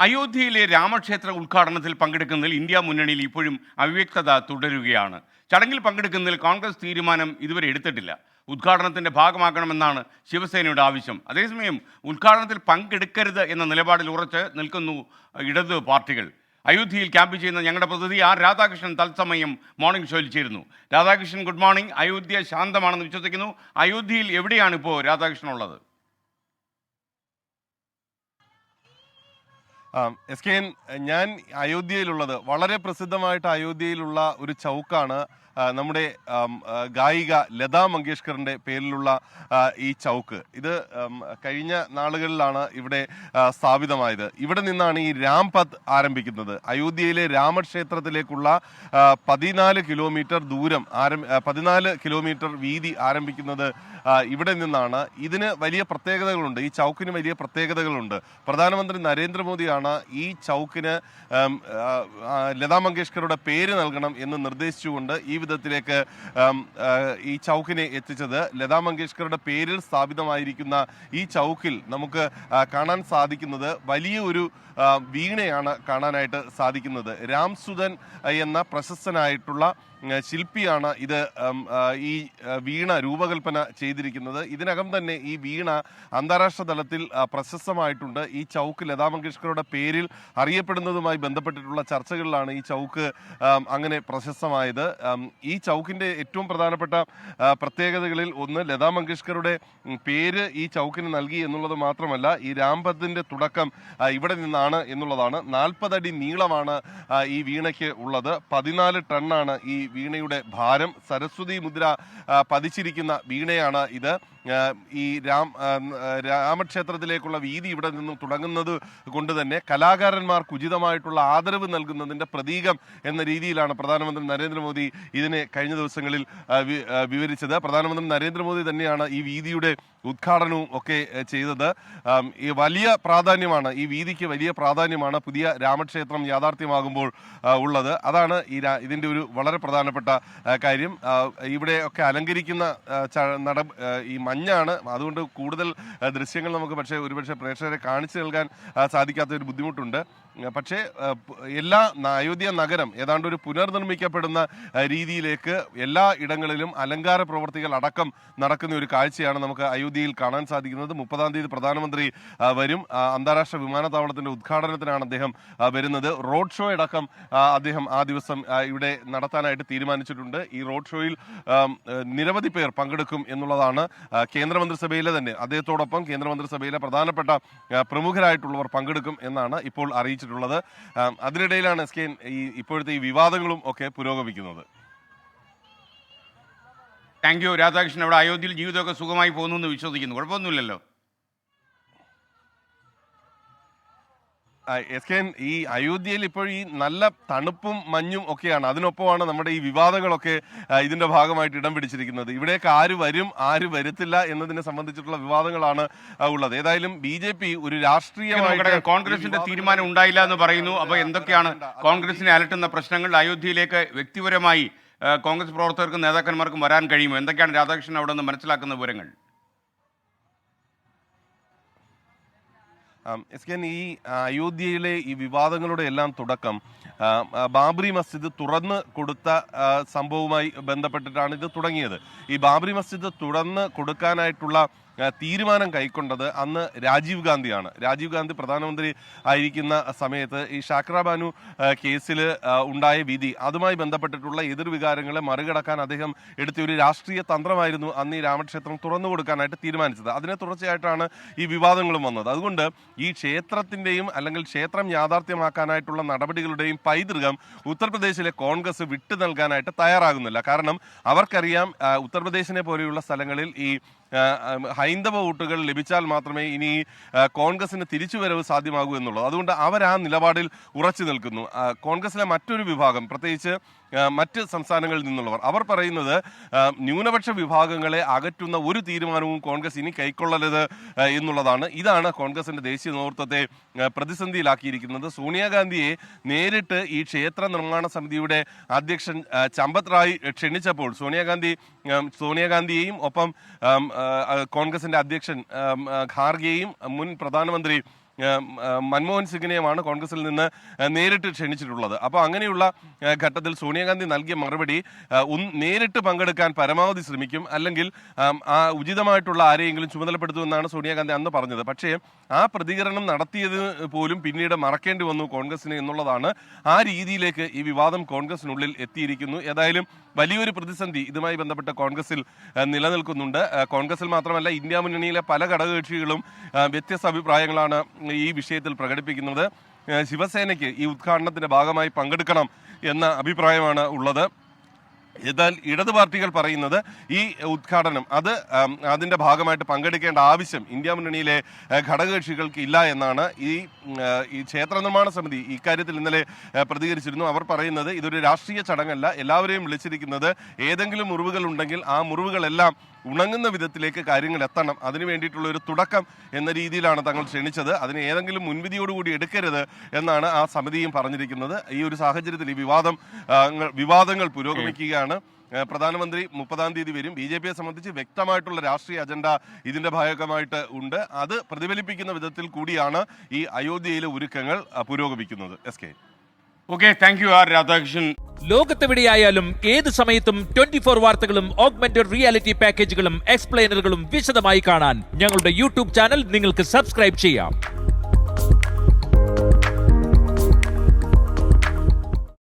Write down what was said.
അയോധ്യയിലെ രാമക്ഷേത്ര ഉദ്ഘാടനത്തിൽ പങ്കെടുക്കുന്നതിൽ ഇന്ത്യ മുന്നണിയിൽ ഇപ്പോഴും അവ്യക്തത തുടരുകയാണ്. ചടങ്ങിൽ പങ്കെടുക്കുന്നതിൽ കോൺഗ്രസ് തീരുമാനം ഇതുവരെ എടുത്തിട്ടില്ല. ഉദ്ഘാടനത്തിന്റെ ഭാഗമാക്കണമെന്നാണ് ശിവസേനയുടെ ആവശ്യം. അതേസമയം ഉദ്ഘാടനത്തിൽ പങ്കെടുക്കരുത് എന്ന നിലപാടിൽ ഉറച്ച് നിൽക്കുന്നു ഇടത് പാർട്ടികൾ. അയോധ്യയിൽ ക്യാമ്പ് ചെയ്യുന്ന ഞങ്ങളുടെ പ്രതിനിധി ആർ രാധാകൃഷ്ണൻ തത്സമയം മോർണിംഗ് ഷോയിൽ ചേരുന്നു. Radhakrishnan, good morning. അയോധ്യ ശാന്തമാണെന്ന് വിശ്വസിക്കുന്നു. അയോധ്യയിൽ എവിടെയാണ് ഇപ്പോൾ രാധാകൃഷ്ണൻ ഉള്ളത്? എസ് കെ എൻ, ഞാൻ അയോധ്യയിലുള്ളത് വളരെ പ്രസിദ്ധമായിട്ട് അയോധ്യയിലുള്ള ഒരു ചൗക്കാണ്. നമ്മുടെ ഗായിക ലതാ മങ്കേഷ്കറിൻ്റെ പേരിലുള്ള ഈ ചൗക്ക്. ഇത് കഴിഞ്ഞ നാളുകളിലാണ് ഇവിടെ സ്ഥാപിതമായത്. ഇവിടെ നിന്നാണ് ഈ രാംപഥ് ആരംഭിക്കുന്നത്. അയോധ്യയിലെ രാമക്ഷേത്രത്തിലേക്കുള്ള 14 കിലോമീറ്റർ ദൂരം 14 കിലോമീറ്റർ വീതി ആരംഭിക്കുന്നത് ഇവിടെ നിന്നാണ്. ഇതിന് വലിയ പ്രത്യേകതകളുണ്ട്. ഈ ചൗക്കിന് വലിയ പ്രത്യേകതകളുണ്ട്. പ്രധാനമന്ത്രി നരേന്ദ്രമോദിയാണ് ഈ ചൗക്കിന് ലതാ മങ്കേഷ്കറുടെ പേര് നൽകണം എന്ന് നിർദ്ദേശിച്ചുകൊണ്ട് ഈ വിധത്തിലേക്ക് ഈ ചൗക്കിനെ എത്തിച്ചത്. ലതാ മങ്കേഷ്കറുടെ പേരിൽ സ്ഥാപിതമായിരിക്കുന്ന ഈ ചൗക്കിൽ നമുക്ക് കാണാൻ സാധിക്കുന്നത് വലിയ ഒരു വീണയാണ് കാണാനായിട്ട് സാധിക്കുന്നത്. രാംസുധൻ എന്ന പ്രശസ്തനായിട്ടുള്ള ശില്പിയാണ് ഇത് ഈ വീണ രൂപകൽപ്പന ചെയ്തിരിക്കുന്നത്. ഇതിനകം തന്നെ ഈ വീണ അന്താരാഷ്ട്ര തലത്തിൽ പ്രശസ്തമായിട്ടുണ്ട്. ഈ ചൗക്ക് ലതാ മങ്കേഷ്കറുടെ പേരിൽ അറിയപ്പെടുന്നതുമായി ബന്ധപ്പെട്ടിട്ടുള്ള ചർച്ചകളിലാണ് ഈ ചൗക്ക് അങ്ങനെ പ്രശസ്തമായത്. ഈ ചൗക്കിൻ്റെ ഏറ്റവും പ്രധാനപ്പെട്ട പ്രത്യേകതകളിൽ ഒന്ന് ലതാ മങ്കേഷ്കറുടെ പേര് ഈ ചൗക്കിന് നൽകി എന്നുള്ളത് മാത്രമല്ല, ഈ രാംപഥിൻ്റെ തുടക്കം ഇവിടെ നിന്നാണ് എന്നുള്ളതാണ്. 40 അടി നീളമാണ് ഈ വീണയ്ക്ക് ഉള്ളത്. 14 ടണ്ണാണ് ഈ വീണയുടെ ഭാരം. സരസ്വതി മുദ്ര പതിച്ചിരിക്കുന്ന വീണയാണ് ഇത്. ഈ രാമക്ഷേത്രത്തിലേക്കുള്ള വീതി ഇവിടെ നിന്നും തുടങ്ങുന്നത് കൊണ്ട് തന്നെ കലാകാരന്മാർക്ക് ഉചിതമായിട്ടുള്ള ആദരവ് നൽകുന്നതിൻ്റെ പ്രതീകം എന്ന രീതിയിലാണ് പ്രധാനമന്ത്രി നരേന്ദ്രമോദി ഇതിനെ കഴിഞ്ഞ ദിവസങ്ങളിൽ വിവരിച്ചത്. പ്രധാനമന്ത്രി നരേന്ദ്രമോദി തന്നെയാണ് ഈ വീതിയുടെ ഉദ്ഘാടനവും ഒക്കെ ചെയ്തത്. ഈ വലിയ പ്രാധാന്യമാണ്, ഈ വീതിക്ക് വലിയ പ്രാധാന്യമാണ് പുതിയ രാമക്ഷേത്രം യാഥാർത്ഥ്യമാകുമ്പോൾ ഉള്ളത്. അതാണ് ഇതിൻ്റെ ഒരു വളരെ പ്രധാനപ്പെട്ട കാര്യം. ഇവിടെ ഒക്കെ അലങ്കരിക്കുന്ന ഈ മഞ്ഞാണ്. അതുകൊണ്ട് കൂടുതൽ ദൃശ്യങ്ങൾ നമുക്ക് ഒരുപക്ഷെ പ്രേക്ഷകരെ കാണിച്ചു നൽകാൻ സാധിക്കാത്ത ഒരു ബുദ്ധിമുട്ടുണ്ട്. പക്ഷേ എല്ലാ അയോധ്യ നഗരം ഏതാണ്ട് ഒരു പുനർനിർമ്മിക്കപ്പെടുന്ന രീതിയിലേക്ക് എല്ലാ ഇടങ്ങളിലും അലങ്കാര പ്രവർത്തികൾ അടക്കം നടക്കുന്ന ഒരു കാഴ്ചയാണ് നമുക്ക് അയോധ്യയിൽ കാണാൻ സാധിക്കുന്നത്. 30-ാം തീയതി പ്രധാനമന്ത്രി വരും. അന്താരാഷ്ട്ര വിമാനത്താവളത്തിന്റെ ഉദ്ഘാടനത്തിനാണ് അദ്ദേഹം വരുന്നത്. റോഡ് ഷോ അടക്കം അദ്ദേഹം ആ ദിവസം ഇവിടെ നടത്താനായിട്ട് തീരുമാനിച്ചിട്ടുണ്ട്. ഈ റോഡ് ഷോയിൽ നിരവധി പേർ പങ്കെടുക്കും എന്നുള്ളതാണ്. കേന്ദ്രമന്ത്രിസഭയിലെ തന്നെ അദ്ദേഹത്തോടൊപ്പം കേന്ദ്രമന്ത്രിസഭയിലെ പ്രധാനപ്പെട്ട പ്രമുഖരായിട്ടുള്ളവർ പങ്കെടുക്കും എന്നാണ് ഇപ്പോൾ അറിയിച്ചിട്ടുള്ളത്. അതിനിടയിലാണ് ഇപ്പോഴത്തെ ഈ വിവാദങ്ങളും ഒക്കെ പുരോഗമിക്കുന്നത്. Thank you Radhakrishnan. അവിടെ അയോധ്യയിൽ ജീവിതമൊക്കെ സുഖമായി പോകുന്നു എന്ന് വിശ്വസിക്കുന്നു. കുഴപ്പമൊന്നുമില്ലല്ലോ? ഈ അയോധ്യയിൽ ഇപ്പോൾ ഈ നല്ല തണുപ്പും മഞ്ഞും ഒക്കെയാണ്. അതിനൊപ്പമാണ് നമ്മുടെ ഈ വിവാദങ്ങളൊക്കെ ഇതിന്റെ ഭാഗമായിട്ട് ഇടം പിടിച്ചിരിക്കുന്നത്. ഇവിടേക്ക് ആര് വരും ആര് വരുത്തില്ല എന്നതിനെ സംബന്ധിച്ചിട്ടുള്ള വിവാദങ്ങളാണ് ഉള്ളത്. ഏതായാലും BJP ഒരു രാഷ്ട്രീയമായിട്ട് കോൺഗ്രസിന്റെ തീരുമാനം ഉണ്ടായില്ല എന്ന് പറയുന്നു. അപ്പോൾ എന്തൊക്കെയാണ് കോൺഗ്രസിനെ അലട്ടുന്ന പ്രശ്നങ്ങൾ? അയോധ്യയിലേക്ക് വ്യക്തിപരമായി കോൺഗ്രസ് പ്രവർത്തകർക്കും നേതാക്കന്മാർക്കും വരാൻ കഴിയുമോ? എന്തൊക്കെയാണ് രാധാകൃഷ്ണൻ അവിടെ നിന്ന് മനസ്സിലാക്കുന്ന വിവരങ്ങൾ? ഈ അയോധ്യയിലെ ഈ വിവാദങ്ങളുടെ എല്ലാം തുടക്കം ബാബറി മസ്ജിദ് തുറന്ന് കൊടുത്ത സംഭവവുമായി ബന്ധപ്പെട്ടിട്ടാണ് ഇത് തുടങ്ങിയത്. ഈ ബാബറി മസ്ജിദ് തുറന്ന് കൊടുക്കാനായിട്ടുള്ള തീരുമാനം കൈക്കൊണ്ടത് അന്ന് രാജീവ് ഗാന്ധിയാണ്. രാജീവ് ഗാന്ധി പ്രധാനമന്ത്രി ആയിരിക്കുന്ന സമയത്ത് ഈ ഷാക്ര ബാനു കേസിൽ ഉണ്ടായ വിധി, അതുമായി ബന്ധപ്പെട്ടിട്ടുള്ള എതിർവികാരങ്ങളെ മറികടക്കാൻ അദ്ദേഹം എടുത്ത ഒരു രാഷ്ട്രീയ തന്ത്രമായിരുന്നു അന്ന് ഈ രാമക്ഷേത്രം തുറന്നു കൊടുക്കാനായിട്ട് തീരുമാനിച്ചത്. അതിനെ തുടർച്ചയായിട്ടാണ് ഈ വിവാദങ്ങളും വന്നത്. അതുകൊണ്ട് ഈ ക്ഷേത്രത്തിൻ്റെയും അല്ലെങ്കിൽ ക്ഷേത്രം യാഥാർത്ഥ്യമാക്കാനായിട്ടുള്ള നടപടികളുടെയും പൈതൃകം ഉത്തർപ്രദേശിലെ കോൺഗ്രസ് വിട്ടു നൽകാനായിട്ട് തയ്യാറാകുന്നില്ല. കാരണം അവർക്കറിയാം ഉത്തർപ്രദേശിനെ പോലെയുള്ള സ്ഥലങ്ങളിൽ ഈ ഹൈന്ദവ വോട്ടുകൾ ലഭിച്ചാൽ മാത്രമേ ഇനി കോൺഗ്രസിന് തിരിച്ചുവരവ് സാധ്യമാകൂ എന്നുള്ളത്. അതുകൊണ്ട് അവർ ആ നിലപാടിൽ ഉറച്ചു നിൽക്കുന്നു. കോൺഗ്രസിലെ മറ്റൊരു വിഭാഗം, പ്രത്യേകിച്ച് മറ്റ് സംസ്ഥാനങ്ങളിൽ നിന്നുള്ളവർ, അവർ പറയുന്നത് ന്യൂനപക്ഷ വിഭാഗങ്ങളെ അകറ്റുന്ന ഒരു തീരുമാനവും കോൺഗ്രസ് ഇനി കൈക്കൊള്ളരുത് എന്നുള്ളതാണ്. ഇതാണ് കോൺഗ്രസിന്റെ ദേശീയ നേതൃത്വത്തെ പ്രതിസന്ധിയിലാക്കിയിരിക്കുന്നത്. സോണിയാഗാന്ധിയെ നേരിട്ട് ഈ ക്ഷേത്ര നിർമ്മാണ സമിതിയുടെ അധ്യക്ഷൻ ചമ്പത് റായ് ക്ഷണിച്ചപ്പോൾ സോണിയാഗാന്ധിയെയും ഒപ്പം കോൺഗ്രസിന്റെ അധ്യക്ഷൻ ഖാർഗെയും മുൻ പ്രധാനമന്ത്രി മൻമോഹൻ സിംഗിനെയുമാണ് കോൺഗ്രസിൽ നിന്ന് നേരിട്ട് ക്ഷണിച്ചിട്ടുള്ളത്. അപ്പോൾ അങ്ങനെയുള്ള ഘട്ടത്തിൽ സോണിയാഗാന്ധി നൽകിയ മറുപടി നേരിട്ട് പങ്കെടുക്കാൻ പരമാവധി ശ്രമിക്കും, അല്ലെങ്കിൽ ഉചിതമായിട്ടുള്ള ആരെയെങ്കിലും ചുമതലപ്പെടുത്തുമെന്നാണ് സോണിയാഗാന്ധി അന്ന് പറഞ്ഞത്. പക്ഷേ ആ പ്രതികരണം നടത്തിയത് പോലും പിന്നീട് മറക്കേണ്ടി വന്നു കോൺഗ്രസിന് എന്നുള്ളതാണ്. ആ രീതിയിലേക്ക് ഈ വിവാദം കോൺഗ്രസിനുള്ളിൽ എത്തിയിരിക്കുന്നു. ഏതായാലും വലിയൊരു പ്രതിസന്ധി ഇതുമായി ബന്ധപ്പെട്ട് കോൺഗ്രസിൽ നിലനിൽക്കുന്നുണ്ട്. കോൺഗ്രസിൽ മാത്രമല്ല, ഇന്ത്യ മുന്നണിയിലെ പല ഘടകകക്ഷികളും വ്യത്യസ്ത അഭിപ്രായങ്ങളാണ് ഈ വിഷയത്തിൽ പ്രകടിപ്പിക്കുന്നത്. ശിവസേനയ്ക്ക് ഈ ഉദ്ഘാടനത്തിന്റെ ഭാഗമായി പങ്കെടുക്കണം എന്ന അഭിപ്രായമാണ് ഉള്ളത്. എന്നാൽ ഇടതു പാർട്ടികൾ പറയുന്നത് ഈ ഉദ്ഘാടനം അതിന്റെ ഭാഗമായിട്ട് പങ്കെടുക്കേണ്ട ആവശ്യം ഇന്ത്യ മുന്നണിയിലെ ഘടകകക്ഷികൾക്ക് ഇല്ല എന്നാണ്. ഈ ക്ഷേത്ര നിർമ്മാണ സമിതി ഇക്കാര്യത്തിൽ ഇന്നലെ പ്രതികരിച്ചിരുന്നു. അവർ പറയുന്നത് ഇതൊരു രാഷ്ട്രീയ ചടങ്ങല്ല, എല്ലാവരെയും വിളിച്ചിരിക്കുന്നത് ഏതെങ്കിലും മുറിവുകൾ ഉണ്ടെങ്കിൽ ആ മുറിവുകളെല്ലാം ഉണങ്ങുന്ന വിധത്തിലേക്ക് കാര്യങ്ങൾ എത്തണം, അതിനു വേണ്ടിയിട്ടുള്ള ഒരു തുടക്കം എന്ന രീതിയിലാണ് തങ്ങൾ ക്ഷണിച്ചത്. അതിന് ഏതെങ്കിലും മുൻവിധിയോടുകൂടി എടുക്കരുത് എന്നാണ് ആ സമിതിയും പറഞ്ഞിരിക്കുന്നത്. ഈ ഒരു സാഹചര്യത്തിൽ ഈ വിവാദങ്ങൾ പുരോഗമിക്കുകയാണ്. പ്രധാനമന്ത്രി 30-ാം തീയതി വരും. BJPയെ സംബന്ധിച്ച് വ്യക്തമായിട്ടുള്ള രാഷ്ട്രീയ അജണ്ട ഇതിന്റെ ഭാഗമായിട്ട് ഉണ്ട്. അത് പ്രതിഫലിപ്പിക്കുന്ന വിധത്തിൽ കൂടിയാണ് ഈ അയോധ്യയിലെ ഒരുക്കങ്ങൾ പുരോഗമിക്കുന്നത്. SK. Okay, thank you are Radhakrishnan. ലോകത്തെവിടെയായാലും ഏത് സമയത്തും 24 വാർത്തകളും ഓഗ്മെന്റഡ് റിയാലിറ്റി പാക്കേജുകളും എക്സ്പ്ലെയിനറുകളും വിശദമായി കാണാൻ ഞങ്ങളുടെ യൂട്യൂബ് ചാനൽ നിങ്ങൾക്ക് സബ്സ്ക്രൈബ് ചെയ്യാം.